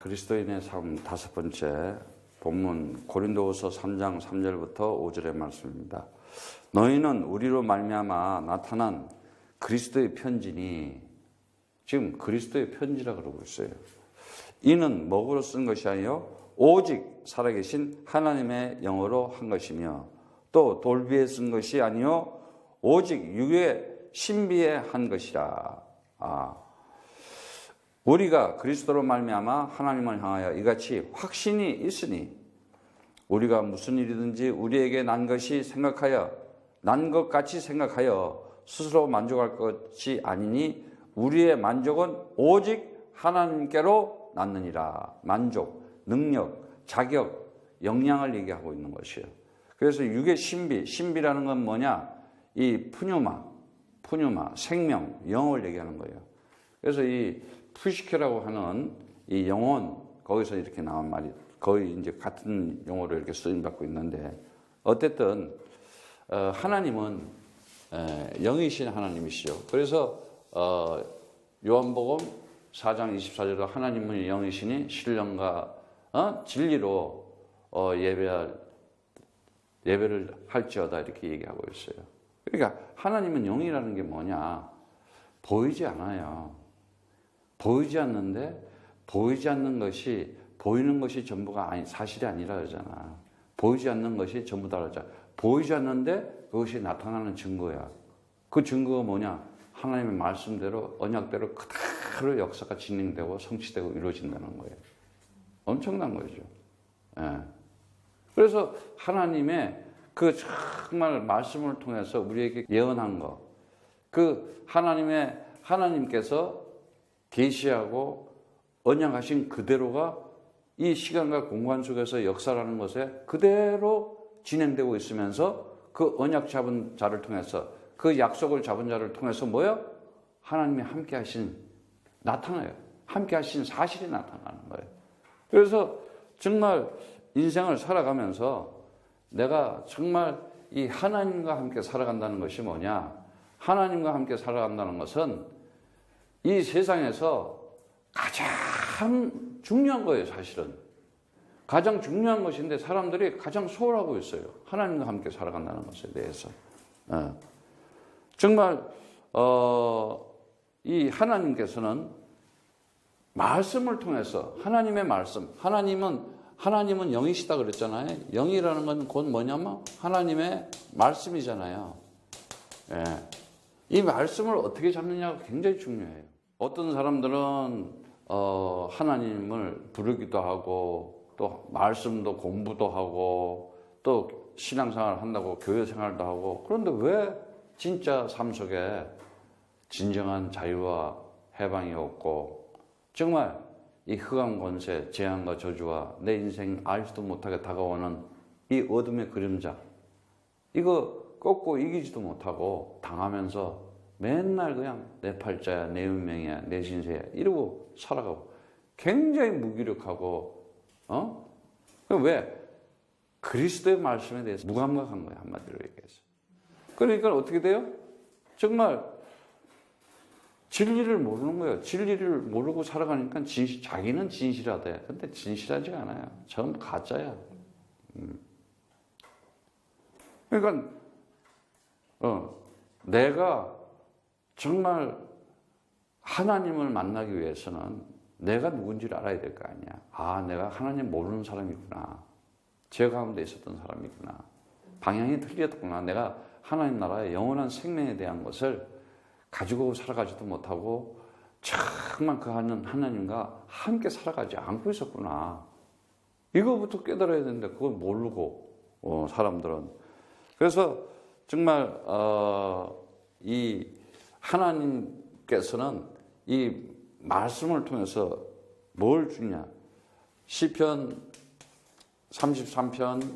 그리스도인의 삶 다섯 번째 본문 고린도후서 3장 3절부터 5절의 말씀입니다. 너희는 우리로 말미암아 나타난 그리스도의 편지니, 지금 그리스도의 편지라 그러고 있어요. 이는 먹으로 쓴 것이 아니요 오직 살아계신 하나님의 영어로 한 것이며, 또 돌비에 쓴 것이 아니요 오직 육의 신비에 한 것이라. 우리가 그리스도로 말미암아 하나님을 향하여 이같이 확신이 있으니, 우리가 무슨 일이든지 우리에게 난 것 같이 생각하여 스스로 만족할 것이 아니니, 우리의 만족은 오직 하나님께로 났느니라. 만족, 능력, 자격, 역량을 얘기하고 있는 것이에요. 그래서 육의 신비라는 건 뭐냐? 이 푸뉴마, 생명, 영혼을 얘기하는 거예요. 그래서 이 푸시케라고 하는 이 영혼, 거기서 이렇게 나온 말이 거의 이제 같은 용어로 이렇게 쓰임받고 있는데, 어쨌든 하나님은 영이신 하나님이시죠. 그래서 요한복음 4장 24절로 하나님은 영이시니 신령과 진리로 예배를 할지어다 이렇게 얘기하고 있어요. 그러니까 하나님은 영이라는 게 뭐냐? 보이지 않아요. 보이지 않는데, 보이지 않는 것이 보이는 것이 전부가 사실이 아니라 그러잖아. 보이지 않는 것이 전부다 그러잖아. 보이지 않는데 그것이 나타나는 증거야. 그 증거가 뭐냐? 하나님의 말씀대로, 언약대로 그대로 역사가 진행되고 성취되고 이루어진다는 거예요. 엄청난 거죠. 예. 그래서 하나님의 그 정말 말씀을 통해서 우리에게 예언한 것, 그 하나님께서 계시하고 언약하신 그대로가 이 시간과 공간 속에서 역사라는 것에 그대로 진행되고 있으면서, 그 언약 잡은 자를 통해서, 그 약속을 잡은 자를 통해서 뭐예요? 하나님이 함께 나타나요. 함께 하신 사실이 나타나는 거예요. 그래서 정말 인생을 살아가면서 내가 정말 이 하나님과 함께 살아간다는 것이 뭐냐? 하나님과 함께 살아간다는 것은 이 세상에서 가장 중요한 거예요, 사실은. 가장 중요한 것인데 사람들이 가장 소홀하고 있어요. 하나님과 함께 살아간다는 것에 대해서. 정말 이 하나님께서는 말씀을 통해서, 하나님의 말씀, 하나님은 영이시다 그랬잖아요. 영이라는 건 곧 뭐냐면 하나님의 말씀이잖아요. 예. 이 말씀을 어떻게 잡느냐가 굉장히 중요해요. 어떤 사람들은 하나님을 부르기도 하고, 또 말씀도 공부도 하고, 또 신앙생활을 한다고 교회 생활도 하고, 그런데 왜 진짜 삶 속에 진정한 자유와 해방이 없고, 정말 이 흑암 권세, 재앙과 저주와 내 인생 알지도 못하게 다가오는 이 어둠의 그림자, 이거 꺾고 이기지도 못하고 당하면서 맨날 그냥 내 팔자야, 내 운명이야, 내 신세야 이러고 살아가고, 굉장히 무기력하고, 왜? 그리스도의 말씀에 대해서 무감각한 거예요, 한마디로 얘기해서. 그러니까 어떻게 돼요? 정말 진리를 모르는 거예요. 진리를 모르고 살아가니까 자기는 진실하대. 근데 진실하지가 않아요. 전부 가짜야. 그러니까 내가 정말 하나님을 만나기 위해서는 내가 누군지를 알아야 될 거 아니야. 내가 하나님 모르는 사람이구나. 죄 가운데 있었던 사람이구나. 방향이 틀렸구나. 내가 하나님 나라의 영원한 생명에 대한 것을 가지고 살아가지도 못하고 정말 그 하나님과 함께 살아가지 않고 있었구나. 이거부터 깨달아야 되는데 그걸 모르고 사람들은. 그래서 정말 이 하나님께서는 이 말씀을 통해서 뭘 주냐? 시편 33편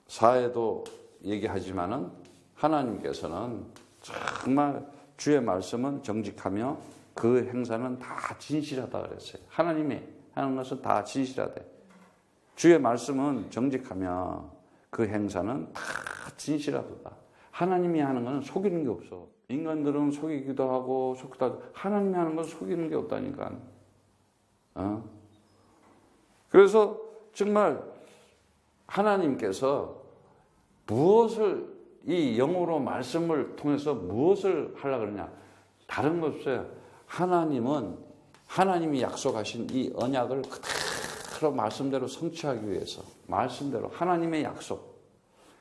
4에도 얘기하지만은 하나님께서는 정말 주의 말씀은 정직하며 그 행사는 다 진실하다 그랬어요. 하나님이 하는 것은 다 진실하대. 주의 말씀은 정직하며 그 행사는 다 진실하다. 하나님이 하는 것은 속이는 게 없어. 인간들은 속이기도 하고 속이기도 하고, 하나님이 하는 건 속이는 게 없다니까. 그래서 정말 하나님께서 무엇을 이 영으로 말씀을 통해서 무엇을 하려고 그러냐? 다른 거 없어요. 하나님이 약속하신 이 언약을 그대로 말씀대로 성취하기 위해서, 말씀대로 하나님의 약속.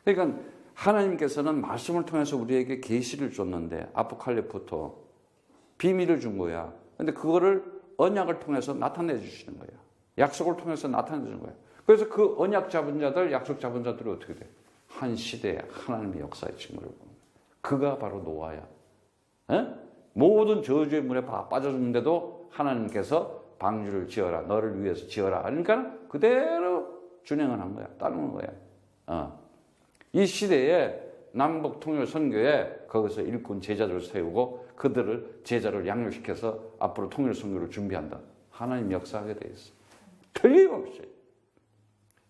그러니까 하나님께서는 말씀을 통해서 우리에게 계시를 줬는데, 아포칼립부터 비밀을 준 거야. 근데 그거를 언약을 통해서 나타내 주시는 거야. 약속을 통해서 나타내 주는 거야. 그래서 그 언약 잡은 자들, 약속 잡은 자들이 어떻게 돼? 한 시대에 하나님의 역사의 증거를 보는 거야. 그가 바로 노아야. 에? 모든 저주의 물에 빠져있는데도 하나님께서 방주를 지어라, 너를 위해서 지어라. 그러니까 그대로 준행을 한 거야. 따르는 거야. 이 시대에 남북 통일 선교에 거기서 일꾼 제자들을 세우고 그들을 제자를 양육시켜서 앞으로 통일 선교를 준비한다. 하나님 역사하게 돼 있어. 틀림없이.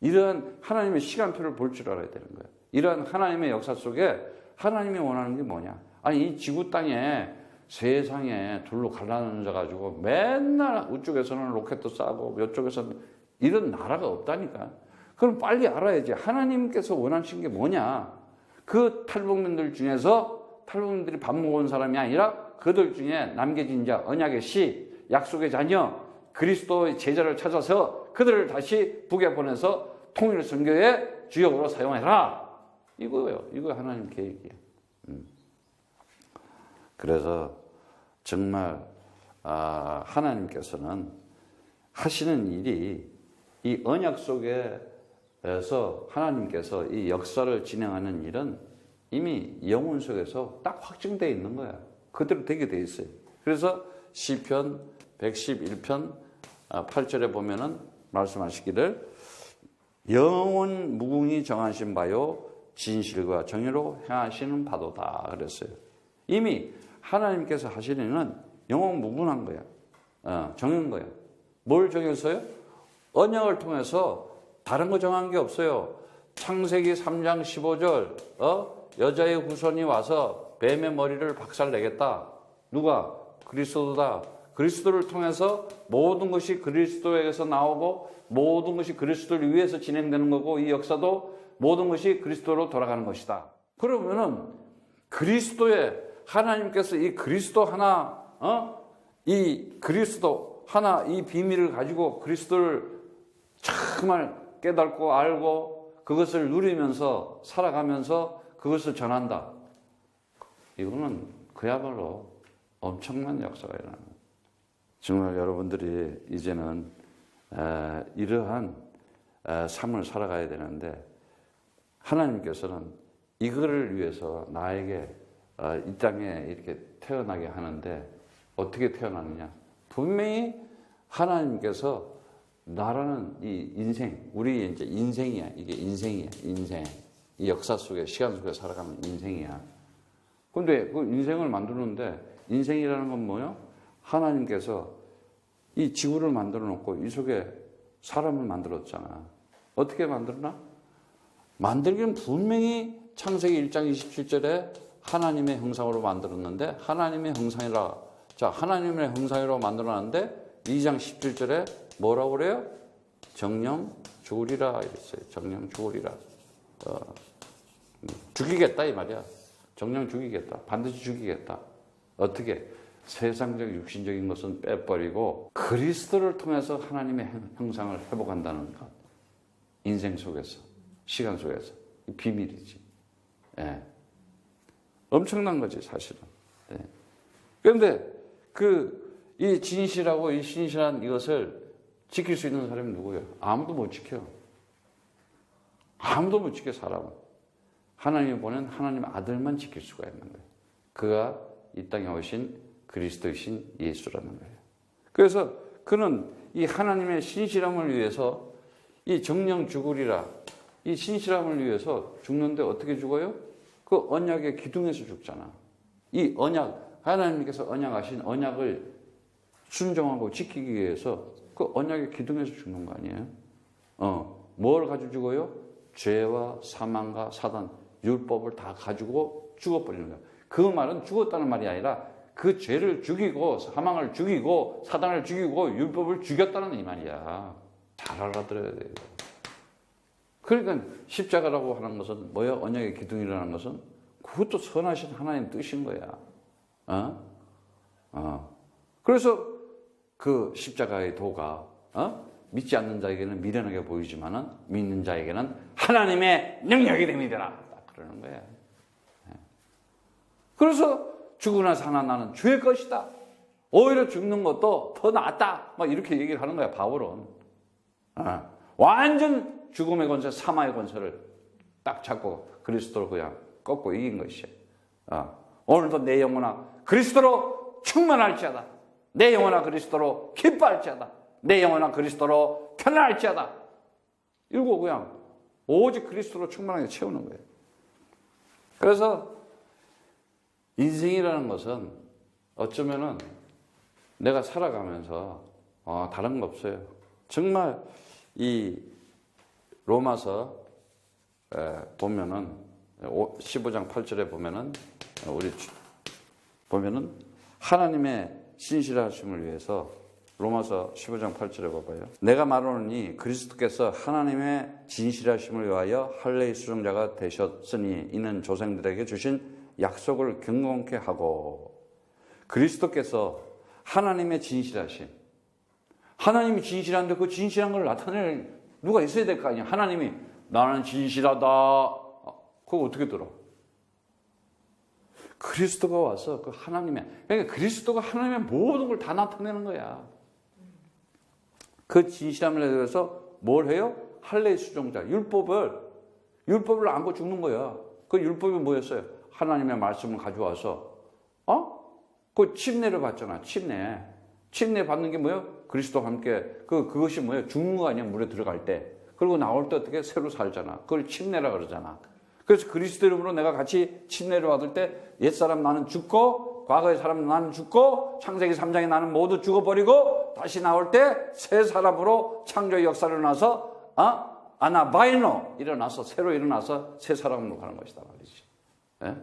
이러한 하나님의 시간표를 볼 줄 알아야 되는 거야. 이러한 하나님의 역사 속에 하나님이 원하는 게 뭐냐? 아니, 이 지구 땅에 세상에 둘로 갈라져 가지고 맨날 우쪽에서는 로켓도 쏴고 이쪽에서는 이런 나라가 없다니까. 그럼 빨리 알아야지. 하나님께서 원하신 게 뭐냐? 그 탈북민들 중에서 탈북민들이 밥 먹은 사람이 아니라 그들 중에 남겨진 자, 언약의 씨, 약속의 자녀, 그리스도의 제자를 찾아서 그들을 다시 북에 보내서 통일 선교의 주역으로 사용해라. 이거예요. 이거 하나님 계획이에요. 그래서 정말 하나님께서는 하시는 일이 이 언약 속에서 하나님께서 이 역사를 진행하는 일은 이미 영혼 속에서 딱 확증되어 있는 거야. 그대로 되게 돼 있어요. 그래서 시편 111편 8절에 보면은 말씀하시기를 영원 무궁히 정하신 바요 진실과 정의로 행하시는 바도다 그랬어요. 이미 하나님께서 하시는 일은 영원 무궁한 거야. 정한 거야. 뭘 정했어요? 언약을 통해서 다른 거 정한 게 없어요. 창세기 3장 15절 여자의 후손이 와서 뱀의 머리를 박살내겠다. 누가? 그리스도다. 그리스도를 통해서 모든 것이 그리스도에게서 나오고 모든 것이 그리스도를 위해서 진행되는 거고 이 역사도 모든 것이 그리스도로 돌아가는 것이다. 그러면은 그리스도의 하나님께서 이 그리스도 하나, 이 그리스도 하나 이 비밀을 가지고 그리스도를 정말 깨닫고 알고 그것을 누리면서 살아가면서 그것을 전한다. 이거는 그야말로 엄청난 역사가 일어나는 거예요. 정말 여러분들이 이제는 이러한 삶을 살아가야 되는데 하나님께서는 이거를 위해서 나에게 이 땅에 이렇게 태어나게 하는데 어떻게 태어나느냐? 분명히 하나님께서 나라는 이 인생, 우리 이제 인생이야. 이게 인생이야. 인생. 이 역사 속에, 시간 속에 살아가는 인생이야. 근데 그 인생을 만드는데 인생이라는 건 뭐요? 하나님께서 이 지구를 만들어 놓고 이 속에 사람을 만들었잖아. 어떻게 만들었나? 만들기는 분명히 창세기 1장 27절에 하나님의 형상으로 만들었는데 하나님의 형상이라. 자, 하나님의 형상으로 만들어놨는데 2장 17절에 뭐라고 그래요? 정령 죽으리라 이랬어요. 정령 죽으리라. 죽이겠다 이 말이야. 정령 죽이겠다. 반드시 죽이겠다. 어떻게? 세상적 육신적인 것은 빼버리고 그리스도를 통해서 하나님의 형상을 회복한다는 것. 인생 속에서, 시간 속에서. 비밀이지. 예. 엄청난 거지 사실은. 예. 그런데 이 진실하고 이 신실한 이것을 지킬 수 있는 사람이 누구예요? 아무도 못 지켜. 아무도 못 지켜 사람은. 하나님이 보낸 하나님 아들만 지킬 수가 있는 거예요. 그가 이 땅에 오신 그리스도이신 예수라는 거예요. 그래서 그는 이 하나님의 신실함을 위해서 이 정령 죽으리라. 이 신실함을 위해서 죽는데 어떻게 죽어요? 그 언약의 기둥에서 죽잖아. 이 언약, 하나님께서 언약하신 언약을 순종하고 지키기 위해서 그 언약의 기둥에서 죽는 거 아니에요? 뭘 가지고 죽어요? 죄와 사망과 사단, 율법을 다 가지고 죽어버리는 거야. 그 말은 죽었다는 말이 아니라 그 죄를 죽이고 사망을 죽이고 사단을 죽이고 율법을 죽였다는 이 말이야. 잘 알아들어야 돼요. 그러니까 십자가라고 하는 것은 뭐야? 언약의 기둥이라는 것은 그것도 선하신 하나님 뜻인 거야. 그래서 그 십자가의 도가 믿지 않는 자에게는 미련하게 보이지만은 믿는 자에게는 하나님의 능력이 됩니다. 그러는 거야. 그래서 죽으나 사나 나는 주의 것이다. 오히려 죽는 것도 더 낫다. 막 이렇게 얘기를 하는 거야, 바울은. 완전 죽음의 권세, 사망의 권세를 딱 잡고 그리스도로 그냥 꺾고 이긴 것이야. 오늘도 내 영혼아 그리스도로 충만할지어다. 내 영혼아 그리스도로 기뻐할지어다. 내 영혼아 그리스도로 편안할지어다. 이러고 그냥 오직 그리스도로 충만하게 채우는 거예요. 그래서 인생이라는 것은 어쩌면은 내가 살아가면서 다른 거 없어요. 정말 이 로마서 보면은 15장 8절에 보면은 우리 보면은 하나님의 신실하심을 위해서 로마서 15장 8절에 봐봐요. 내가 말하노니 그리스도께서 하나님의 진실하심을 위하여 할례의 수종자가 되셨으니 이는 조상들에게 주신 약속을 경건케 하고 그리스도께서 하나님의 진실하심. 하나님이 진실한데 그 진실한 걸 나타낼 누가 있어야 될 거 아니야. 하나님이 나는 진실하다. 그거 어떻게 들어? 그리스도가 와서 그 하나님의, 그러니까 그리스도가 하나님의 모든 걸 다 나타내는 거야. 그 진실함을 대해서 뭘 해요? 할례의 수종자, 율법을 안고 죽는 거야. 그 율법이 뭐였어요? 하나님의 말씀을 가져와서, 그 침례를 받잖아, 침례. 침례 받는 게 뭐예요? 그리스도와 함께, 그것이 뭐예요? 죽는 거 아니야, 물에 들어갈 때. 그리고 나올 때 어떻게 새로 살잖아. 그걸 침례라 그러잖아. 그래서 그리스도 이름으로 내가 같이 침례를 받을 때 옛사람 나는 죽고 과거의 사람 나는 죽고 창세기 3장에 나는 모두 죽어버리고 다시 나올 때 새 사람으로 창조의 역사를 일어나서 아나바이노 일어나서 새로 일어나서 새 사람으로 가는 것이다 말이지. 예?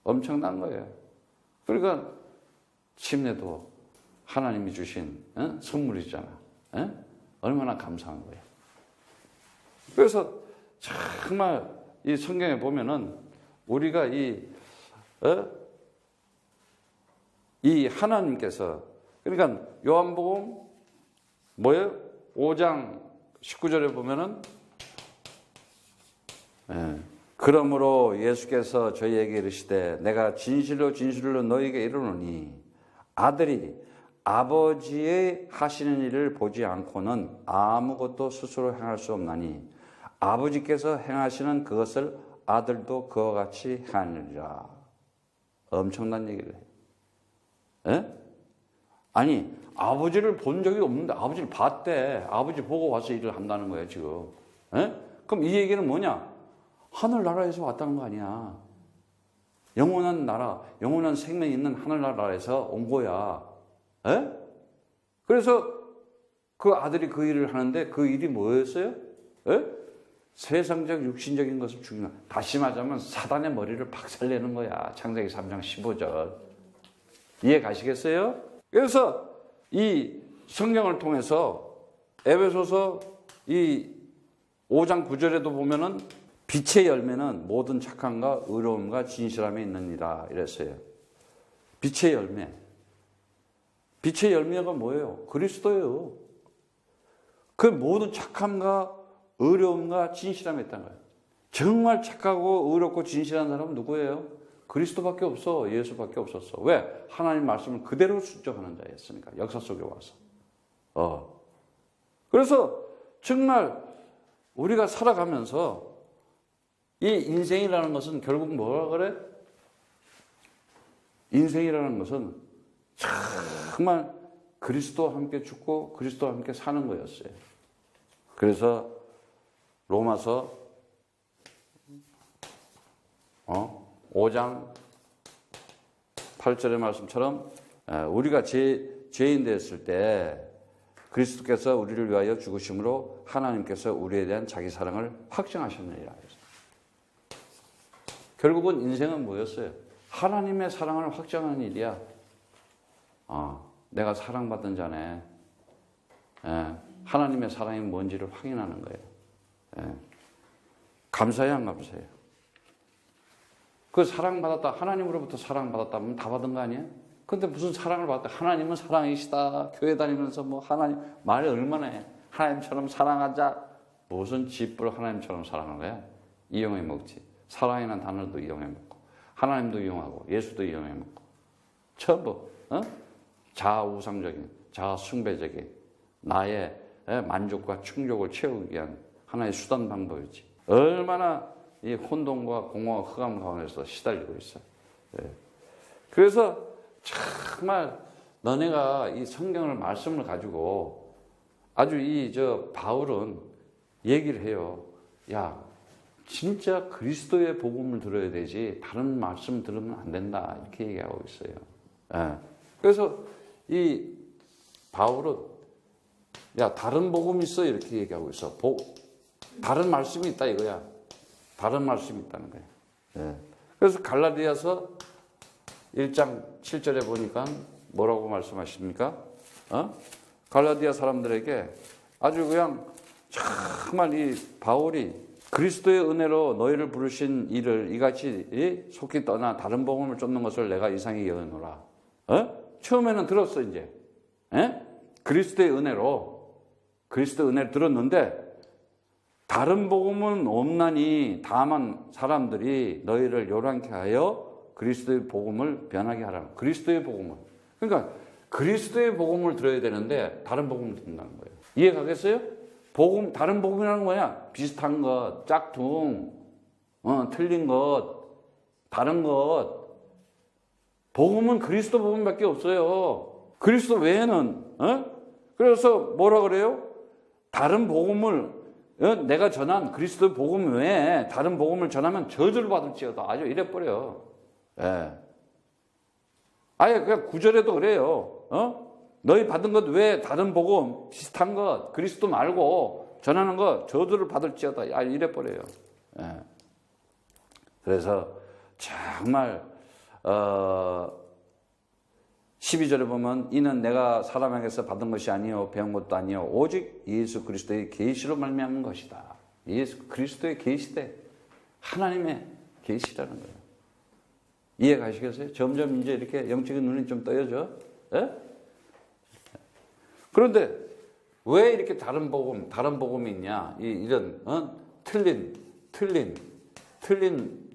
엄청난 거예요. 그러니까 침례도 하나님이 주신 선물이잖아. 예? 얼마나 감사한 거예요. 그래서 정말 이 성경에 보면은 우리가 이 하나님께서 그러니까 요한복음 뭐예요? 5장 19절에 보면은 그러므로 예수께서 저희에게 이르시되 내가 진실로 진실로 너희에게 이르노니 아들이 아버지의 하시는 일을 보지 않고는 아무것도 스스로 행할 수 없나니 아버지께서 행하시는 그것을 아들도 그와 같이 행하느니라. 엄청난 얘기를 해요. 에? 아니 아버지를 본 적이 없는데 아버지를 봤대. 아버지 보고 와서 일을 한다는 거예요 지금. 에? 그럼 이 얘기는 뭐냐? 하늘나라에서 왔다는 거 아니야. 영원한 나라, 영원한 생명이 있는 하늘나라에서 온 거야. 에? 그래서 그 아들이 그 일을 하는데 그 일이 뭐였어요? 에? 세상적 육신적인 것을 죽이는, 다시 말하자면 사단의 머리를 박살내는 거야. 창세기 3장 15절. 이해 가시겠어요? 그래서 이 성경을 통해서 에베소서 이 5장 9절에도 보면은 빛의 열매는 모든 착함과 의로움과 진실함에 있느니라 이랬어요. 빛의 열매. 빛의 열매가 뭐예요? 그리스도예요. 그 모든 착함과 의로움과 진실함에 있다는 거예요. 정말 착하고 의롭고 진실한 사람은 누구예요? 그리스도밖에 없어. 예수밖에 없었어. 왜? 하나님 말씀을 그대로 순종하는 자였으니까. 역사 속에 와서. 그래서 정말 우리가 살아가면서 이 인생이라는 것은 결국 뭐라 그래? 인생이라는 것은 정말 그리스도와 함께 죽고 그리스도와 함께 사는 거였어요. 그래서 로마서 5장 8절의 말씀처럼 우리가 죄인 됐을 때 그리스도께서 우리를 위하여 죽으심으로 하나님께서 우리에 대한 자기 사랑을 확증하셨느니라. 결국은 인생은 뭐였어요? 하나님의 사랑을 확정하는 일이야. 내가 사랑받은 자네. 하나님의 사랑이 뭔지를 확인하는 거예요. 감사해요, 안 감사해요? 그 사랑받았다, 하나님으로부터 사랑받았다면 다 받은 거 아니에요? 근데 무슨 사랑을 받았다? 하나님은 사랑이시다. 교회 다니면서 뭐 하나님 말이 얼마나 해. 하나님처럼 사랑하자. 무슨 집을 하나님처럼 사랑하는 거야? 이용해 먹지. 사랑이라는 단어도 이용해 먹고, 하나님도 이용하고, 예수도 이용해 먹고, 전부 자아우상적인, 자아숭배적인 나의 만족과 충족을 채우기 위한 하나의 수단 방법이지. 얼마나 이 혼돈과 공허와 흑암 가운데서 시달리고 있어. 그래서 정말 너네가 이 성경을 말씀을 가지고 아주 바울은 얘기를 해요. 야, 진짜 그리스도의 복음을 들어야 되지 다른 말씀 들으면 안 된다. 이렇게 얘기하고 있어요. 그래서 이 바울은 야, 다른 복음이 있어. 이렇게 얘기하고 있어. 다른 말씀이 있다 이거야. 다른 말씀이 있다는 거예요. 그래서 갈라디아서 1장 7절에 보니까 뭐라고 말씀하십니까? 갈라디아 사람들에게 아주 그냥 정말 이 바울이 그리스도의 은혜로 너희를 부르신 이를 이같이 속히 떠나 다른 복음을 쫓는 것을 내가 이상히 여기노라. 처음에는 들었어 이제. 그리스도의 은혜를 들었는데 다른 복음은 없나니 다만 사람들이 너희를 요란케 하여 그리스도의 복음을 변하게 하라. 그리스도의 복음을. 그러니까 그리스도의 복음을 들어야 되는데 다른 복음을 듣는다는 거예요. 이해 가겠어요? 다른 복음이라는 거야. 비슷한 것, 짝퉁, 틀린 것, 다른 것. 복음은 그리스도 복음밖에 없어요. 그리스도 외에는. 그래서 뭐라 그래요? 다른 복음을 내가 전한 그리스도 복음 외에 다른 복음을 전하면 저주를 받을지어다. 아주 이래버려요. 아예 그냥 구절에도 그래요. 너희 받은 것 외에 다른 복음 비슷한 것 그리스도 말고 전하는 것 저주를 받을지어다. 이래버려요. 그래서 정말 12절에 보면 이는 내가 사람에게서 받은 것이 아니요 배운 것도 아니요 오직 예수 그리스도의 계시로 말미암은 것이다. 예수 그리스도의 계시대 하나님의 계시라는 거예요. 이해 가시겠어요? 점점 이제 이렇게 영적인 눈이 좀 떠여져. 그런데 왜 이렇게 다른 복음이 있냐? 이런 틀린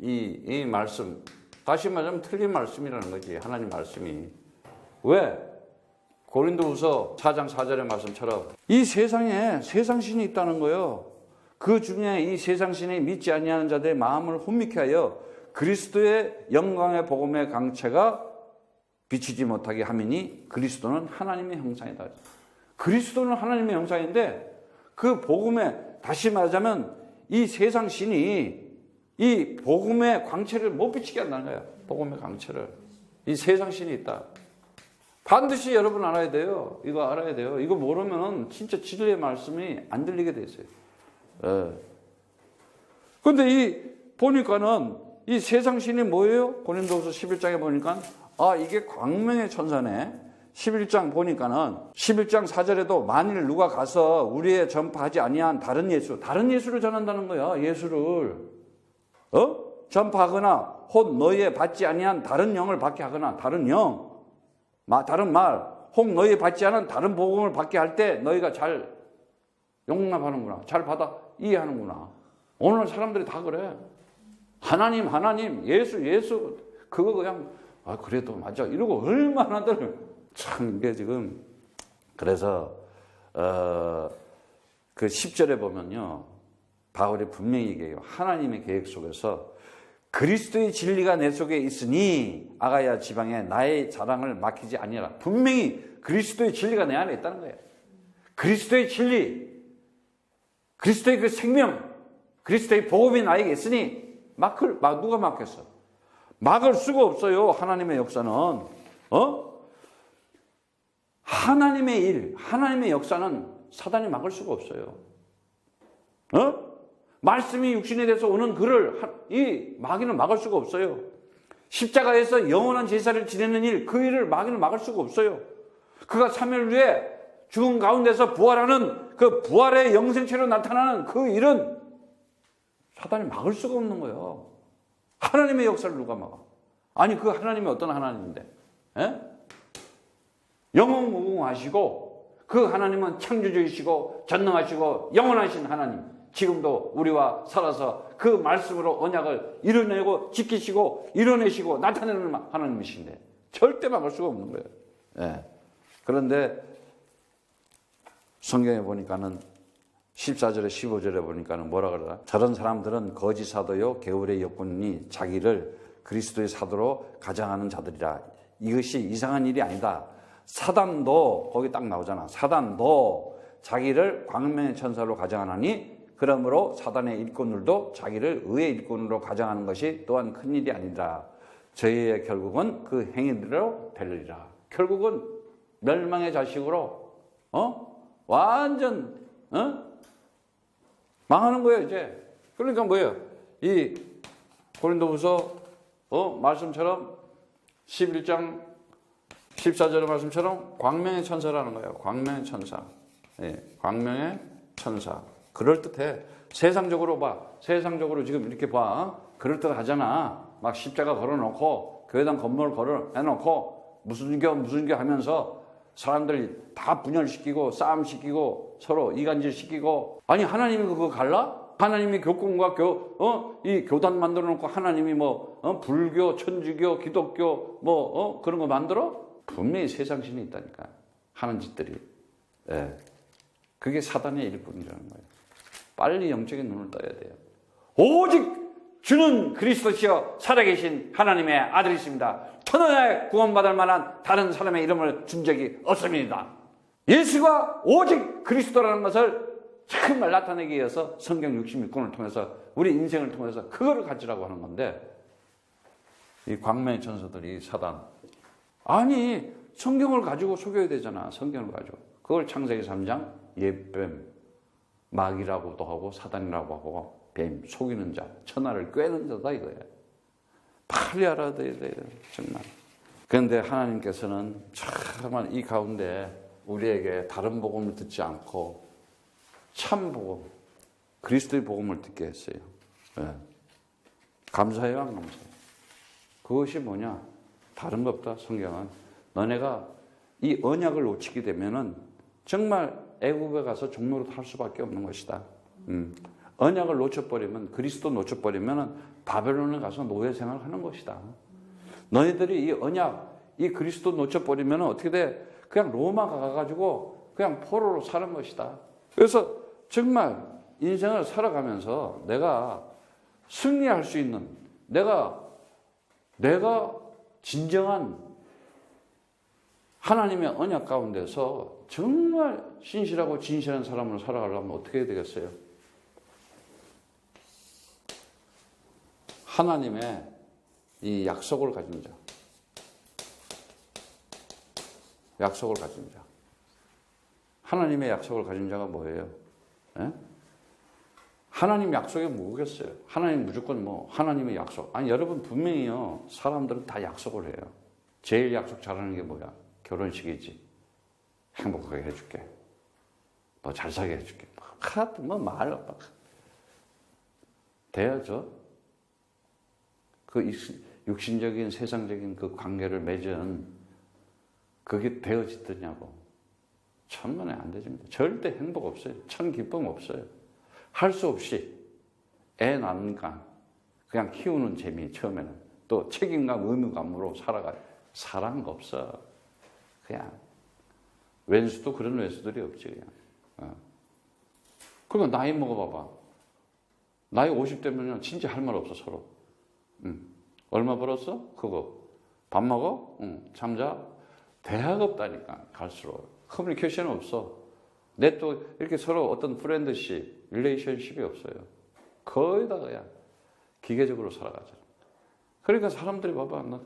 이 말씀. 다시 말하면 틀린 말씀이라는 거지. 하나님 말씀이. 왜? 고린도후서 4장 4절의 말씀처럼 이 세상에 세상신이 있다는 거예요. 그 중에 이 세상신이 믿지 아니하는 자들의 마음을 혼미케 하여 그리스도의 영광의 복음의 강체가 비치지 못하게 함이니 그리스도는 하나님의 형상이다. 그리스도는 하나님의 형상인데 그 복음에 다시 말하자면 이 세상신이 이 복음의 광채를 못 비치게 한다는 거야. 복음의 광채를. 이 세상신이 있다. 반드시 여러분 알아야 돼요. 이거 알아야 돼요. 이거 모르면 진짜 진리의 말씀이 안 들리게 돼 있어요. 그런데 보니까는 이 세상신이 뭐예요? 고린도후서 11장에 보니까 이게 광명의 천사네. 11장 보니까는 11장 4절에도 만일 누가 가서 우리의 전파하지 아니한 다른 예수를 전한다는 거야. 예수를 전파하거나 혹 너희의 받지 아니한 다른 영을 받게 하거나 다른 영 다른 말, 혹 너희 받지 않은 다른 복음을 받게 할 때 너희가 잘 용납하는구나. 잘 받아 이해하는구나. 오늘 사람들이 다 그래. 하나님, 예수, 그거 그냥, 그래도 맞아. 이러고 얼마나들. 참, 이게 지금. 그래서, 그 10절에 보면요. 바울이 분명히 얘기해요. 하나님의 계획 속에서 그리스도의 진리가 내 속에 있으니 아가야 지방에 나의 자랑을 맡기지 아니하라. 분명히 그리스도의 진리가 내 안에 있다는 거예요. 그리스도의 진리, 그리스도의 그 생명, 그리스도의 복음이 나에게 있으니 누가 막겠어? 막을 수가 없어요. 하나님의 역사는. 하나님의 일, 하나님의 역사는 사단이 막을 수가 없어요. 말씀이 육신에 대해서 오는 그를 이 마귀는 막을 수가 없어요. 십자가에서 영원한 제사를 지내는 일, 그 일을 마귀는 막을 수가 없어요. 그가 3일 후에 죽은 가운데서 부활하는 그 부활의 영생체로 나타나는 그 일은 사단이 막을 수가 없는 거예요. 하나님의 역사를 누가 막아? 아니 그 하나님이 어떤 하나님인데? 에? 영원무궁하시고 그 하나님은 창조주이시고 전능하시고 영원하신 하나님, 지금도 우리와 살아서 그 말씀으로 언약을 이뤄내고 지키시고 이뤄내시고 나타내는 하나님이신데 절대 막을 수가 없는 거예요. 예. 그런데 성경에 보니까는 14절에 15절에 보니까는 뭐라 그러나, 저런 사람들은 거짓 사도요 게으르의 역군이 자기를 그리스도의 사도로 가장하는 자들이라. 이것이 이상한 일이 아니다. 사단도, 거기 딱 나오잖아, 사단도 자기를 광명의 천사로 가장하나니 그러므로 사단의 일꾼들도 자기를 의의 일꾼으로 가장하는 것이 또한 큰일이 아니라 저희의 결국은 그 행위대로 되리라. 결국은 멸망의 자식으로 완전 망하는 거예요 이제. 그러니까 뭐예요? 이 고린도후서 말씀처럼 11장 14절의 말씀처럼 광명의 천사라는 거예요. 광명의 천사. 예, 광명의 천사. 그럴듯해. 세상적으로 봐. 세상적으로 지금 이렇게 봐. 그럴듯하잖아. 막 십자가 걸어놓고 교회당 건물 걸어놓고 무슨 교 하면서 사람들이 다 분열시키고 싸움시키고 서로 이간질시키고. 아니 하나님이 그거 갈라? 하나님이 교권과 이 교단 만들어 놓고 하나님이 불교, 천주교, 기독교 그런 거 만들어? 분명히 세상신이 있다니까. 하는 짓들이. 예. 그게 사단의 일꾼이라는 거예요. 빨리 영적인 눈을 떠야 돼요. 오직 주는 그리스도시여 살아계신 하나님의 아들이십니다. 천하에 구원받을 만한 다른 사람의 이름을 준 적이 없습니다. 예수가 오직 그리스도라는 것을 정말 나타내기 위해서 성경 66권을 통해서 우리 인생을 통해서 그거를 가지라고 하는 건데, 이 광명의 천사들이 사단, 아니 성경을 가지고 속여야 되잖아. 성경을 가지고. 그걸 창세기 3장 옛뱀, 마귀라고도 하고 사단이라고 하고 뱀, 속이는 자, 천하를 꿰는 자다 이거예요. 빨리 알아야 돼요 정말. 그런데 하나님께서는 정말 이 가운데 우리에게 다른 복음을 듣지 않고 참 복음, 그리스도의 복음을 듣게 했어요. 네. 감사해요, 안 감사해요? 그것이 뭐냐? 다른 거 없다. 성경은 너네가 이 언약을 놓치게 되면은 정말 애굽에 가서 종로로 탈 수밖에 없는 것이다. 언약을 놓쳐버리면, 그리스도 놓쳐버리면은 바벨론에 가서 노예 생활하는 것이다. 너희들이 이 언약, 이 그리스도 놓쳐버리면은 어떻게 돼? 그냥 로마 가가지고 그냥 포로로 사는 것이다. 그래서 정말 인생을 살아가면서 내가 승리할 수 있는, 내가 진정한 하나님의 언약 가운데서 정말 신실하고 진실한 사람으로 살아가려면 어떻게 해야 되겠어요? 하나님의 이 약속을 가진 자. 약속을 가진 자. 하나님의 약속을 가진 자가 뭐예요? 예? 하나님 약속이 뭐겠어요? 하나님 무조건 하나님의 약속. 아니, 여러분 분명히요, 사람들은 다 약속을 해요. 제일 약속 잘하는 게 뭐야? 결혼식이지. 행복하게 해줄게. 너 잘 사게 해줄게. 말 돼야죠. 그 육신적인 세상적인 그 관계를 맺은 그게 되어지더냐고. 천만에 안 되집니다. 절대 행복 없어요. 천 기쁨 없어요. 할 수 없이 애 낳으니까 그냥 키우는 재미, 처음에는 또 책임감, 의무감으로 살아가요. 사랑은 없어. 그냥 왼수도 그런 왼수들이 없지. 그냥. 그러니까 나이 먹어봐봐. 나이 50대면 진짜 할 말 없어 서로. 얼마 벌었어? 그거. 밥 먹어? 잠자? 대학 없다니까. 갈수록 커뮤니케이션 없어. 내 또 이렇게 서로 어떤 프렌드십, 릴레이션십이 없어요. 거의 다 그냥 기계적으로 살아가잖아. 그러니까 사람들이 봐봐. 나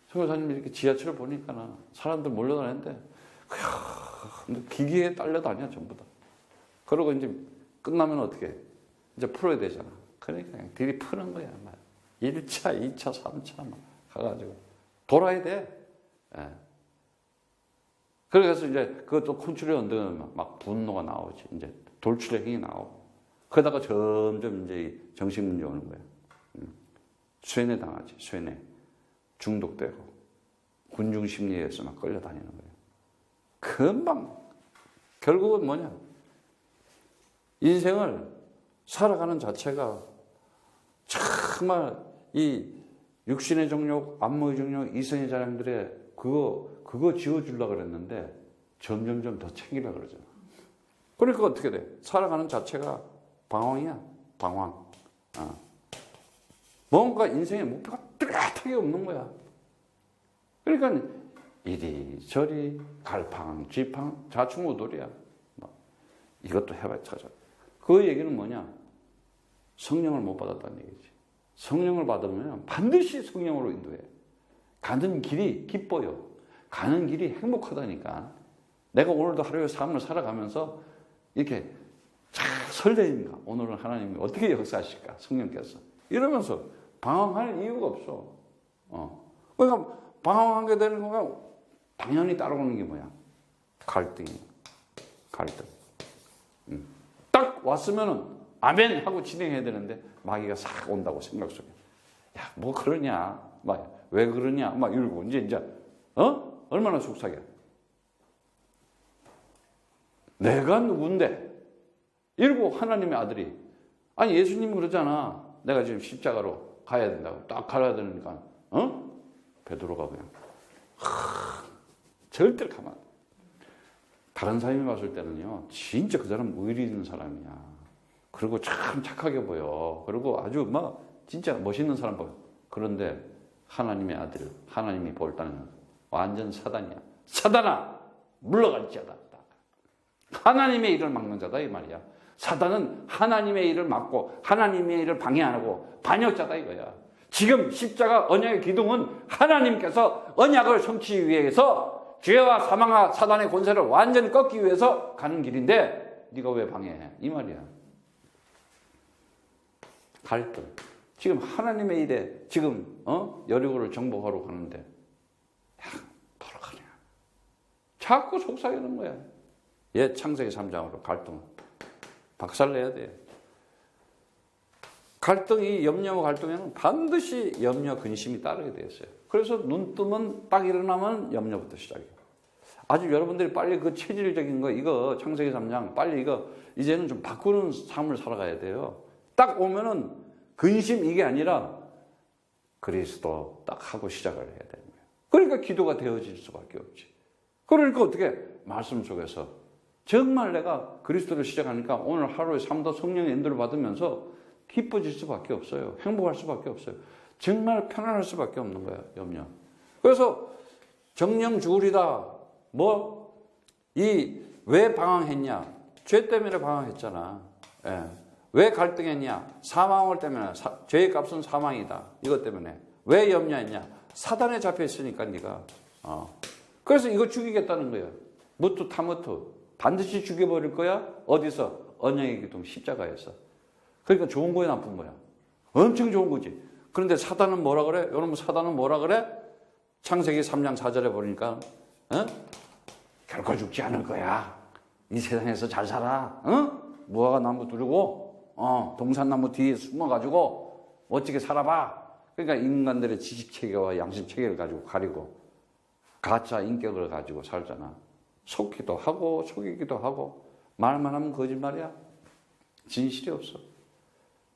선교사님 이렇게 지하철을 보니까 사람들 몰려다니는데 기계에 딸려다녀 전부 다. 그러고 이제 끝나면 어떻게 해? 이제 풀어야 되잖아. 그러니까 그냥 들이 푸는 거야. 1차, 2차, 3차 막 가가지고 돌아야 돼. 예. 그래서 이제 그것도 컨트롤이 언덕은 막 분노가 나오지. 이제 돌출행이 나오고. 그러다가 점점 이제 정신 문제 오는 거야. 쇠뇌 당하지. 쇠뇌. 중독되고. 군중 심리에서 막 끌려다니는 거예요. 금방 결국은 뭐냐? 인생을 살아가는 자체가 정말 이 육신의 정욕, 안목의 정욕, 이성의 자랑들의 그거 지워주려고 그랬는데 점점점 더 챙기려고 그러잖아. 그러니까 어떻게 돼? 살아가는 자체가 방황이야. 방황. 뭔가 인생의 목표가 뚜렷하게 없는 거야. 그러니까 이리저리 갈팡질팡 좌충우돌이야. 이것도 해봐야 찾아. 그 얘기는 뭐냐? 성령을 못 받았다는 얘기지. 성령을 받으면 반드시 성령으로 인도해. 가는 길이 기뻐요. 가는 길이 행복하다니까. 내가 오늘도 하루의 삶을 살아가면서 이렇게 잘 설레니까 오늘은 하나님이 어떻게 역사하실까? 성령께서. 이러면서 방황할 이유가 없어. 그러니까 방황하게 되는 거가 당연히 따라오는 게 뭐야? 갈등이야. 갈등. 딱 왔으면은 아멘 하고 진행해야 되는데 마귀가 싹 온다고 생각 속에. 야, 뭐 그러냐? 막 왜 그러냐? 막 이러고 이제 얼마나 속삭여. 내가 누군데? 이러고 하나님의 아들이 아니 예수님이 그러잖아. 내가 지금 십자가로 가야 된다고. 딱 가야 되니까 베드로가 그냥 절대 가만. 다른 사람이 봤을 때는요, 진짜 그 사람 의리 있는 사람이야. 그리고 참 착하게 보여. 그리고 아주 막 진짜 멋있는 사람 보여. 그런데 하나님의 아들, 하나님이 볼 때는 완전 사단이야. 사단아, 물러갈지어다. 하나님의 일을 막는 자다 이 말이야. 사단은 하나님의 일을 막고 하나님의 일을 방해 안 하고 반역자다 이거야. 지금 십자가 언약의 기둥은 하나님께서 언약을 성취하기 위해서 죄와 사망과 사단의 권세를 완전히 꺾기 위해서 가는 길인데 네가 왜 방해해? 이 말이야. 갈등. 지금 하나님의 일에 지금 여리고를 정복하러 가는데 돌아가냐. 자꾸 속삭이는 거야. 옛 창세기 3장으로 갈등. 박살내야 돼. 갈등이 염려와 갈등에는 반드시 염려, 근심이 따르게 되어 있어요. 그래서 눈 뜨면 딱 일어나면 염려부터 시작이에요. 아주 여러분들이 빨리 그 체질적인 거 이거 창세기 3장 빨리 이거 이제는 좀 바꾸는 삶을 살아가야 돼요. 딱 오면은 근심 이게 아니라 그리스도 딱 하고 시작을 해야 되는 거예요. 그러니까 기도가 되어질 수밖에 없지. 그러니까 어떻게 말씀 속에서 정말 내가 그리스도를 시작하니까 오늘 하루의 삶도 성령의 인도를 받으면서 기뻐질 수밖에 없어요. 행복할 수밖에 없어요. 정말 편안할 수밖에 없는 거예요. 염려. 그래서 정령 주울이다. 왜 방황했냐? 죄 때문에 방황했잖아. 예. 왜 갈등했냐? 사망을 때문에. 죄의 값은 사망이다. 이것 때문에. 왜 염려했냐? 사단에 잡혀 있으니까 네가. 그래서 이거 죽이겠다는 거예요. 무트 타무트. 반드시 죽여버릴 거야? 어디서? 언약의 기둥 십자가에서. 그러니까 좋은 거야, 나쁜 거야? 엄청 좋은 거지. 그런데 사단은 뭐라 그래? 여러분 사단은 뭐라 그래? 창세기 3장 4절에 보니까 결코 죽지 않을 거야. 이 세상에서 잘 살아. 무화과 나무 두르고 동산나무 뒤에 숨어가지고 멋지게 살아봐. 그러니까 인간들의 지식체계와 양심체계를 가지고 가리고 가짜 인격을 가지고 살잖아. 속기도 하고 속이기도 하고 말만 하면 거짓말이야. 진실이 없어.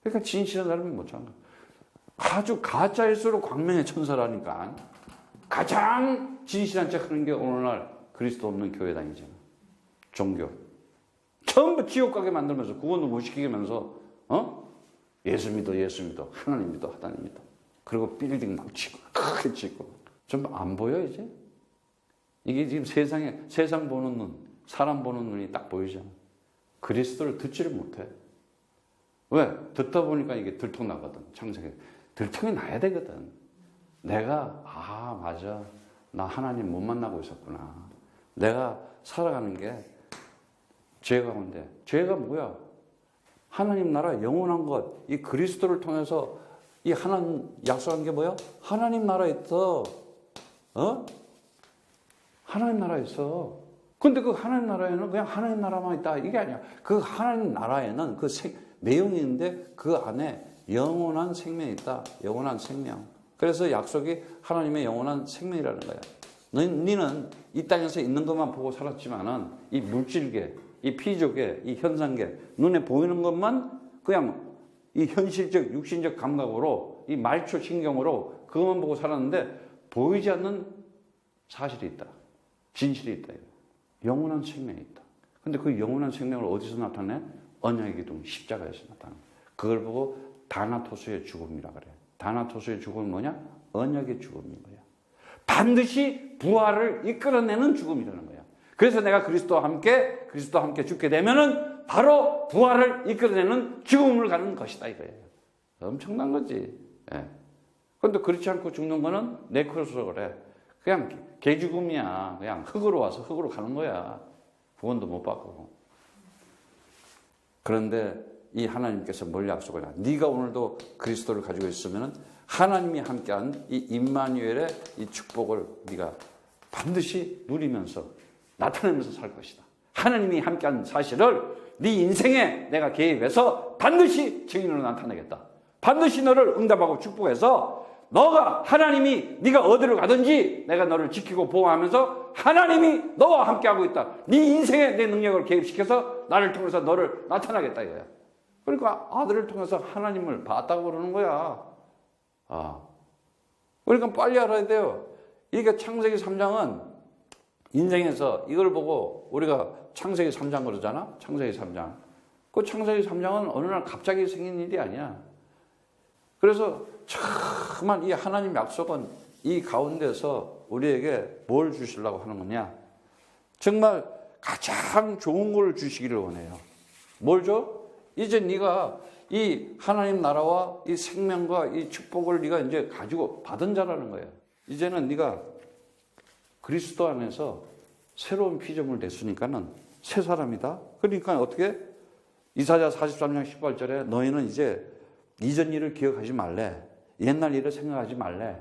그러니까 진실한 사람이 못 사는 거야. 아주 가짜일수록 광명의 천사라니까. 가장 진실한 척 하는 게 오늘날 그리스도 없는 교회 다니잖아. 종교. 전부 지옥 가게 만들면서 구원도 못 시키면서 예수 믿어 예수 믿어 하나님 믿어 하나님 믿어. 그리고 빌딩 막 짓고 크게 짓고. 좀 안 보여 이제? 이게 지금 세상 보는 눈, 사람 보는 눈이 딱 보이잖아. 그리스도를 듣지를 못해. 왜? 듣다 보니까 이게 들통나거든. 창세기. 들통이 나야 되거든. 내가 맞아. 나 하나님 못 만나고 있었구나. 내가 살아가는 게 죄 가운데. 죄가 뭐야? 하나님 나라 영원한 것, 이 그리스도를 통해서 이 하나님 약속한 게 뭐야? 하나님 나라에 있어. 하나님 나라에 있어. 근데 그 하나님 나라에는 그냥 하나님 나라만 있다. 이게 아니야. 그 하나님 나라에는 그 내용이 있는데 그 안에 영원한 생명이 있다. 영원한 생명. 그래서 약속이 하나님의 영원한 생명이라는 거야. 너희는 이 땅에서 있는 것만 보고 살았지만은 이 물질계, 이 피조계, 이 현상계, 눈에 보이는 것만 그냥 이 현실적, 육신적 감각으로 이 말초 신경으로 그것만 보고 살았는데 보이지 않는 사실이 있다. 진실이 있다. 영원한 생명이 있다. 근데 그 영원한 생명을 어디서 나타내? 언약의 기둥, 십자가에서 나타내. 그걸 보고 다나토스의 죽음이라 그래. 다나토스의 죽음은 뭐냐? 언약의 죽음인 거야. 반드시 부활을 이끌어내는 죽음이라는 거야. 그래서 내가 그리스도와 함께 죽게 되면은 바로 부활을 이끌어내는 죽음을 가는 것이다 이거예요. 엄청난 거지. 예. 그런데 그렇지 않고 죽는 거는 네크로스로 그래. 그냥 개죽음이야. 그냥 흙으로 와서 흙으로 가는 거야. 구원도 못 받고. 그런데 이 하나님께서 뭘 약속하냐? 네가 오늘도 그리스도를 가지고 있으면 하나님이 함께한 이 임마누엘의 이 축복을 네가 반드시 누리면서 나타내면서 살 것이다. 하나님이 함께한 사실을 네 인생에 내가 개입해서 반드시 증인으로 나타내겠다. 반드시 너를 응답하고 축복해서 너가 하나님이 네가 어디로 가든지 내가 너를 지키고 보호하면서 하나님이 너와 함께하고 있다. 네 인생에 내 능력을 개입시켜서 나를 통해서 너를 나타나겠다 이거야. 그러니까 아들을 통해서 하나님을 봤다고 그러는 거야. 그러니까 빨리 알아야 돼요. 이게 창세기 3장은 인생에서 이걸 보고 우리가 창세기 3장 그러잖아. 창세기 3장. 그 창세기 3장은 어느 날 갑자기 생긴 일이 아니야. 그래서 정말 이 하나님 약속은 이 가운데서 우리에게 뭘 주시려고 하는 거냐? 정말 가장 좋은 걸 주시기를 원해요. 뭘 줘? 이제 네가 이 하나님 나라와 이 생명과 이 축복을 네가 이제 가지고 받은 자라는 거예요. 이제는 네가 그리스도 안에서 새로운 피조물 됐으니까는 새 사람이다. 그러니까 어떻게? 이사야 43장 18절에 너희는 이제 이전 일을 기억하지 말래. 옛날 일을 생각하지 말래.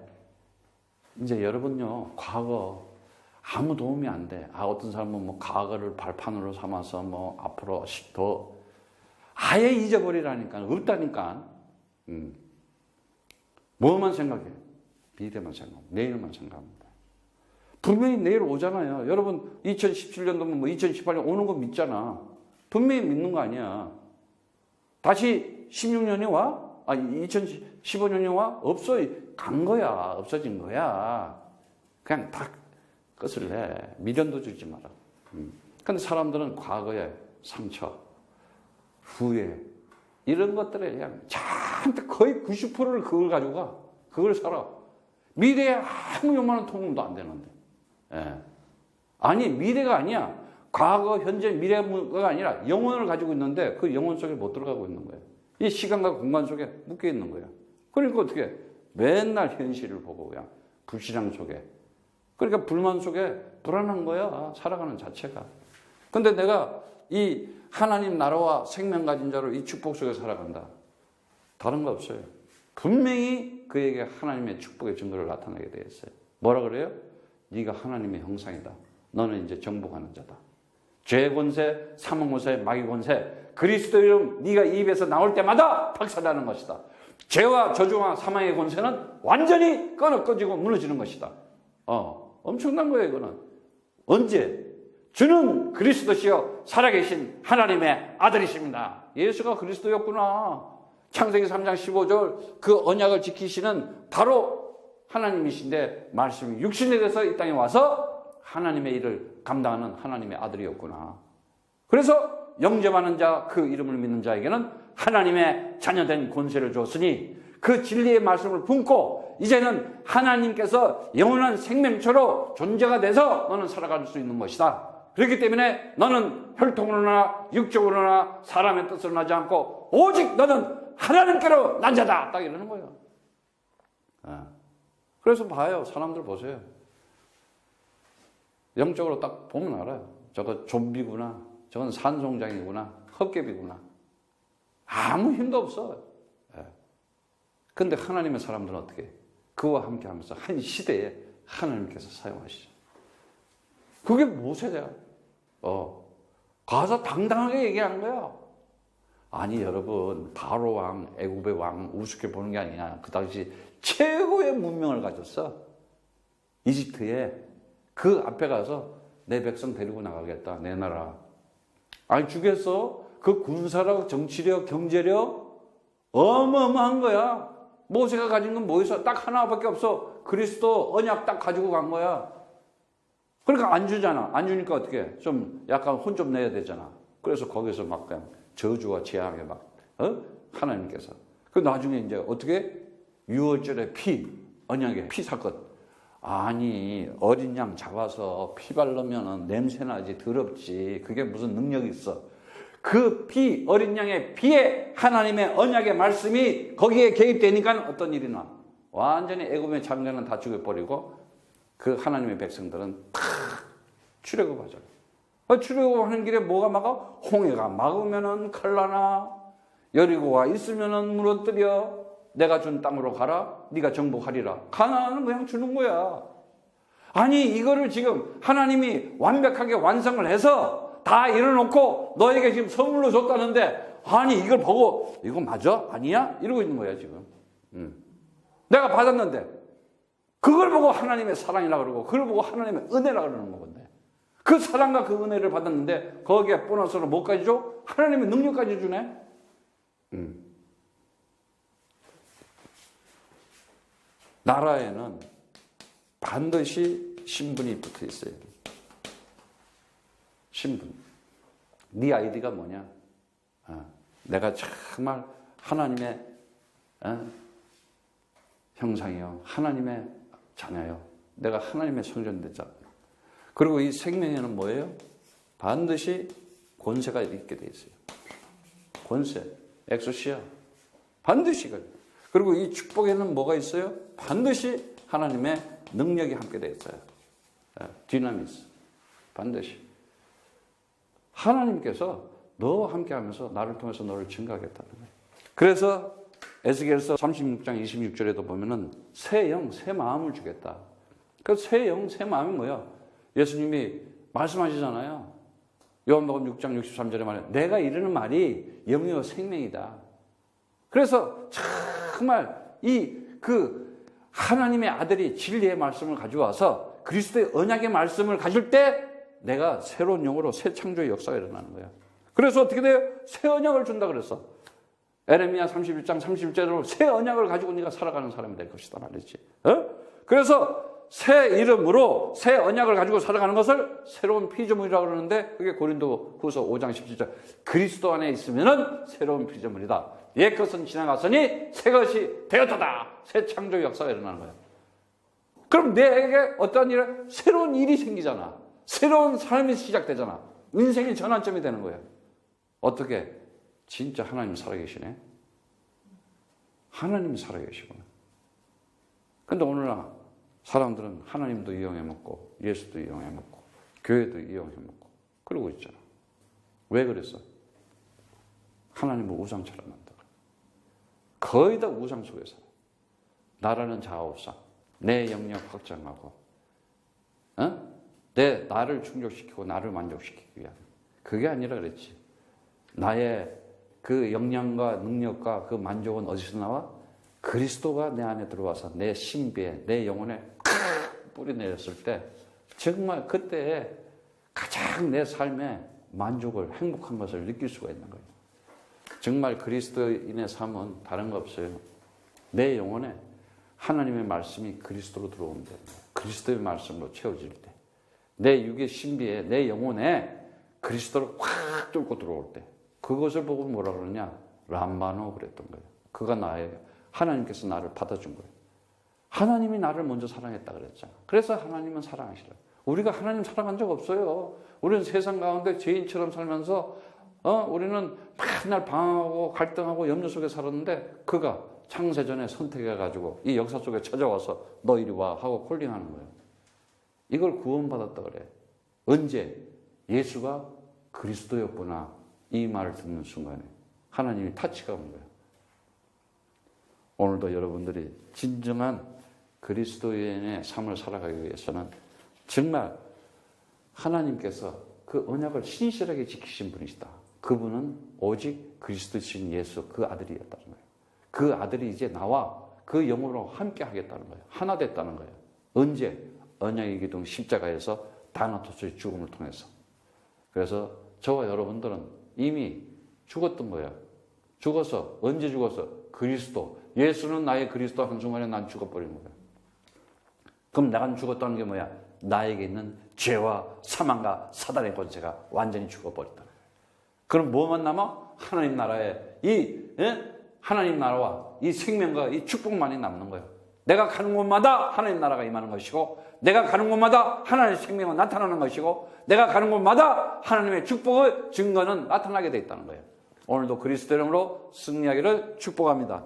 이제 여러분요, 과거 아무 도움이 안 돼. 어떤 사람은 뭐 과거를 발판으로 삼아서 뭐 앞으로 더 아예 잊어버리라니까. 없다니까. 뭐만 생각해? 미래만 생각하고 내일만 생각합니다. 분명히 내일 오잖아요. 여러분 2017년도면 뭐 2018년 오는 거 믿잖아. 분명히 믿는 거 아니야. 다시 16년이 와? 2015년이 와? 없어. 간 거야. 없어진 거야. 그냥 다 끝을 내. 미련도 주지 마라. 근데 사람들은 과거의 상처, 후회, 이런 것들에 그냥 잔뜩 거의 90%를 그걸 가지고 가. 그걸 살아. 미래에 아무 요만한 통용도 안 되는데. 예. 아니, 미래가 아니야. 과거, 현재, 미래가 아니라 영혼을 가지고 있는데 그 영혼 속에 못 들어가고 있는 거예요. 이 시간과 공간 속에 묶여 있는 거예요. 그러니까 어떻게 맨날 현실을 보고 그냥 불신앙 속에. 그러니까 불만 속에 불안한 거야. 살아가는 자체가. 근데 내가 이 하나님 나라와 생명 가진 자로 이 축복 속에 살아간다. 다른 거 없어요. 분명히 그에게 하나님의 축복의 증거를 나타내게 되어 있어요. 뭐라 그래요? 네가 하나님의 형상이다. 너는 이제 정복하는 자다. 죄의 권세, 사망 권세, 마귀 권세, 그리스도 이름 네가 입에서 나올 때마다 박살나는 것이다. 죄와 저주와 사망의 권세는 완전히 꺼지고 무너지는 것이다. 엄청난 거예요, 이거는. 언제? 주는 그리스도시요 살아계신 하나님의 아들이십니다. 예수가 그리스도였구나. 창세기 3장 15절 그 언약을 지키시는 바로 하나님이신데 말씀이 육신이 돼서 이 땅에 와서 하나님의 일을 감당하는 하나님의 아들이었구나. 그래서 영접하는 자, 그 이름을 믿는 자에게는 하나님의 자녀된 권세를 줬으니 그 진리의 말씀을 품고 이제는 하나님께서 영원한 생명처로 존재가 돼서 너는 살아갈 수 있는 것이다. 그렇기 때문에 너는 혈통으로나 육적으로나 사람의 뜻으로 나지 않고 오직 너는 하나님께로 난 자다. 딱 이러는 거예요. 그래서 봐요. 사람들 보세요. 영적으로 딱 보면 알아요. 저거 좀비구나. 저건 산송장이구나. 헛개비구나. 아무 힘도 없어. 근데 하나님의 사람들은 어떻게 해요? 그와 함께 하면서 한 시대에 하나님께서 사용하시죠. 그게 모세야. 가서 당당하게 얘기한 거야. 아니 여러분, 바로 왕, 애굽의 왕 우습게 보는 게 아니야. 그 당시 최고의 문명을 가졌어. 이집트에. 그 앞에 가서 내 백성 데리고 나가겠다. 내 나라. 아니 주겠어? 그 군사력, 정치력, 경제력 어마어마한 거야. 모세가 가진 건 뭐 있어? 딱 하나밖에 없어. 그리스도 언약 딱 가지고 간 거야. 그러니까 안 주잖아. 안 주니까 어떻게 해? 좀 약간 혼 좀 내야 되잖아. 그래서 거기서 막 그냥 저주와 재앙에 막 하나님께서. 그 나중에 이제 어떻게? 유월절에 언약의 피 사건. 아니 어린 양 잡아서 피 바르면 냄새나지, 더럽지. 그게 무슨 능력이 있어? 그 어린 양의 피에 하나님의 언약의 말씀이 거기에 개입되니까 어떤 일이 나? 완전히 애굽의 장관은 다 죽여버리고 그 하나님의 백성들은 탁 출애굽하잖아. 출애굽하는 길에 뭐가 막아? 홍해가 막으면은 칼나나, 여리고가 있으면은 무너뜨려. 내가 준 땅으로 가라. 네가 정복하리라. 가나안은 그냥 주는 거야. 아니 이거를 지금 하나님이 완벽하게 완성을 해서 다 이뤄놓고 너에게 지금 선물로 줬다는데, 아니 이걸 보고 이거 맞아? 아니야? 이러고 있는 거야 지금. 내가 받았는데 그걸 보고 하나님의 사랑이라 그러고, 그걸 보고 하나님의 은혜라 그러는 건데, 그 사랑과 그 은혜를 받았는데 거기에 보너스로 뭐까지 줘? 하나님의 능력까지 주네. 나라에는 반드시 신분이 붙어 있어요. 신분. 네 아이디가 뭐냐? 내가 정말 하나님의 형상이요, 하나님의 자녀요, 내가 하나님의 성전되자. 그리고 이 생명에는 뭐예요? 반드시 권세가 있게 돼 있어요. 권세, 엑소시아, 반드시. 그리고 이 축복에는 뭐가 있어요? 반드시 하나님의 능력이 함께 돼 있어요. 디나미스, 반드시. 하나님께서 너와 함께 하면서 나를 통해서 너를 증거하겠다는 거예요. 그래서 에스겔서 36장 26절에도 보면은 새 영, 새 마음을 주겠다. 그 새 영, 새 마음이 뭐야? 예수님이 말씀하시잖아요. 요한복음 6장 63절에 말해, 내가 이르는 말이 영이요 생명이다. 그래서 정말 하나님의 아들이 진리의 말씀을 가져와서 그리스도의 언약의 말씀을 가질 때 내가 새로운 영으로 새 창조의 역사가 일어나는 거야. 그래서 어떻게 돼요? 새 언약을 준다 그랬어. 에레미야 31장 30절로 새 언약을 가지고 네가 살아가는 사람이 될 것이다 말이지. 그래서 새 이름으로 새 언약을 가지고 살아가는 것을 새로운 피조물이라고 그러는데, 그게 고린도 후서 5장 17절. 그리스도 안에 있으면은 새로운 피조물이다. 옛 것은 지나갔으니 새 것이 되었다. 새 창조의 역사가 일어나는 거예요. 그럼 내게 어떤 새로운 일이 생기잖아. 새로운 삶이 시작되잖아. 인생의 전환점이 되는 거예요. 어떻게? 진짜 하나님 살아계시네. 하나님이 살아계시구나. 근데 오늘날 사람들은 하나님도 이용해 먹고 예수도 이용해 먹고 교회도 이용해 먹고 그러고 있잖아. 왜 그랬어? 하나님을 우상처럼 만들어. 거의 다 우상 속에서 나라는 자아우상, 내 영역 확장하고 나를 충족시키고 나를 만족시키기 위한. 그게 아니라 그랬지. 나의 그 역량과 능력과 그 만족은 어디서 나와? 그리스도가 내 안에 들어와서 내 신비에, 내 영혼에 뿌리 내렸을 때 정말 그때 가장 내 삶에 만족을, 행복한 것을 느낄 수가 있는 거예요. 정말 그리스도인의 삶은 다른 거 없어요. 내 영혼에 하나님의 말씀이 그리스도로 들어오는데, 그리스도의 말씀으로 채워질 때, 내 육의 신비에, 내 영혼에 그리스도를 확 뚫고 들어올 때, 그것을 보고 뭐라 그러냐? 람바노 그랬던 거예요. 그가 나예요. 하나님께서 나를 받아준 거예요. 하나님이 나를 먼저 사랑했다 그랬잖아. 그래서 하나님은 사랑하시라. 우리가 하나님 사랑한 적 없어요. 우리는 세상 가운데 죄인처럼 살면서 우리는 맨날 방황하고 갈등하고 염려 속에 살았는데, 그가 창세전에 선택해가지고 이 역사 속에 찾아와서 너 이리 와 하고 콜링하는 거예요. 이걸 구원받았다 그래. 언제? 예수가 그리스도였구나, 이 말을 듣는 순간에 하나님이 타치가 온 거예요. 오늘도 여러분들이 진정한 그리스도인의 삶을 살아가기 위해서는 정말 하나님께서 그 언약을 신실하게 지키신 분이시다. 그분은 오직 그리스도신 예수 그 아들이었다는 거예요. 그 아들이 이제 나와 그 영으로 함께 하겠다는 거예요. 하나 됐다는 거예요. 언제? 언약의 기둥 십자가에서 다나토스의 죽음을 통해서. 그래서 저와 여러분들은 이미 죽었던 거예요. 죽어서 언제 죽어서? 그리스도. 예수는 나의 그리스도 한순간에 난 죽어버린 거예요. 그럼 내가 죽었다는 게 뭐야? 나에게 있는 죄와 사망과 사단의 권세가 완전히 죽어버렸다. 그럼 뭐만 남아? 하나님 나라에 하나님 나라와 이 생명과 이 축복만이 남는 거예요. 내가 가는 곳마다 하나님 나라가 임하는 것이고, 내가 가는 곳마다 하나님의 생명은 나타나는 것이고, 내가 가는 곳마다 하나님의 축복의 증거는 나타나게 되어 있다는 거예요. 오늘도 그리스도 이름으로 승리하기를 축복합니다.